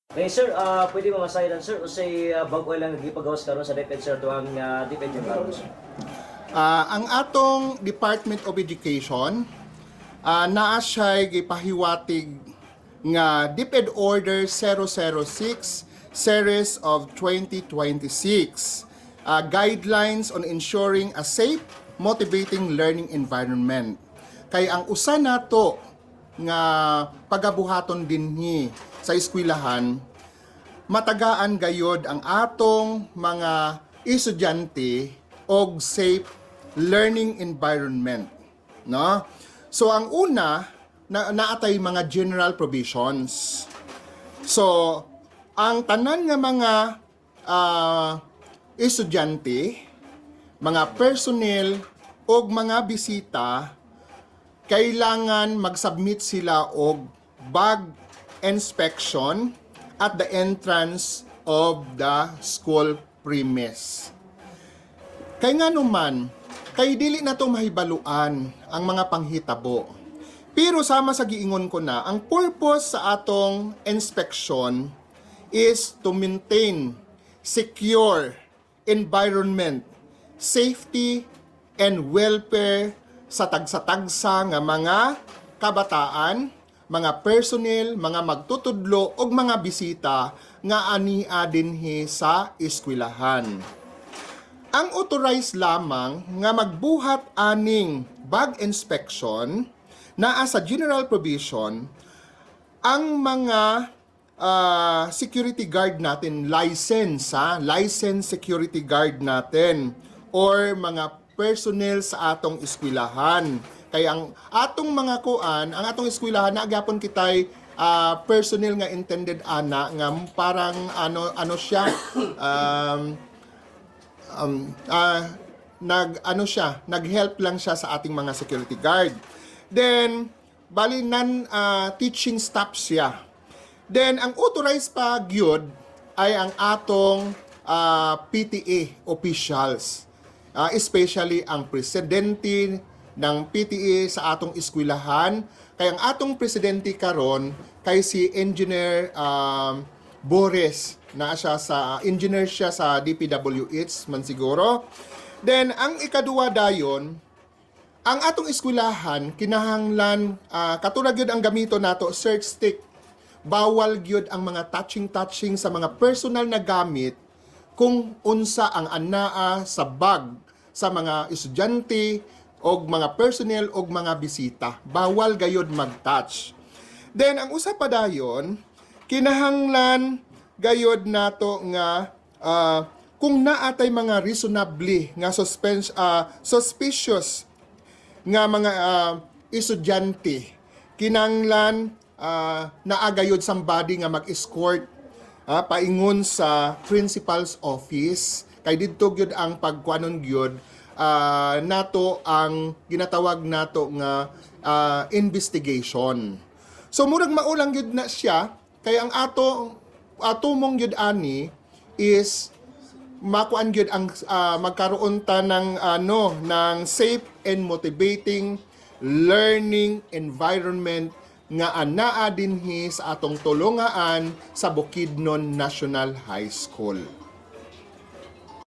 Sir, pwede mo masahiran sir o say bago lang nagipagawas karon sa DepEd sir tuwang DepEd yung karon sir. Ang atong Department of Education naa siya'y gipahiwatig nga DepEd Order 006 Series of 2026 Guidelines on Ensuring a Safe, Motivating Learning Environment. Kay ang usa nato nga pagabuhaton dinhi sa eskwelahan, matagaan gayod ang atong mga estudyante og safe learning environment, no? So ang una naatay mga general provisions. So ang tanan nga mga estudyante, mga personnel og mga bisita kailangan mag-submit sila og bag inspection at the entrance of the school premise. Kay nga naman, kay dili na to mahibaluan ang mga panghitabo. Pero sama sa giingon ko na, ang purpose sa atong inspection is to maintain secure environment, safety, and welfare sa tagsa-tagsa nga mga kabataan, mga personnel, mga magtutudlo ug mga bisita nga ania dinhi sa eskwelahan. Ang authorized lamang nga magbuhat aning bag inspection naa sa general provision ang mga security guard natin, license security guard natin or mga personnel sa atong eskwelahan. Kaya ang atong mga kuan, ang atong eskwelahan na agyapon kitay personnel nga intended ana nga parang ano siya nag-help lang siya sa ating mga security guard. Then bali teaching staff siya. Then ang authorized pa gyud ay ang atong PTA officials. Especially ang presidente ng PTA sa atong eskwelahan. Kaya ang atong presidente karon kay si Engineer Boris, na engineer siya sa DPWH man siguro. Then ang ikaduwa dayon, ang atong eskwelahan kinahanglan katulad gyud ang gamito nato search stick. Bawal gyud ang mga touching sa mga personal na gamit kung unsa ang anaa sa bag sa mga estudyante og mga personnel og mga bisita. Bawal gayud mag-touch. Then ang usa pa dayon, kinahanglan gayod nato nga kung naatay mga reasonably nga suspicious nga mga estudyante, kinahanglan naagayod somebody nga mag-escort paingon sa principal's office. Kay didto gyud ang pagkuanon gyud nato ang ginatawag nato nga investigation. So murag maulang gyud na siya kay ang atomong gyud ani is makuan gyud ang magkaroon ta ng ng safe and motivating learning environment nga anaa dinhi sa atong tulungaan sa Bukidnon National High School.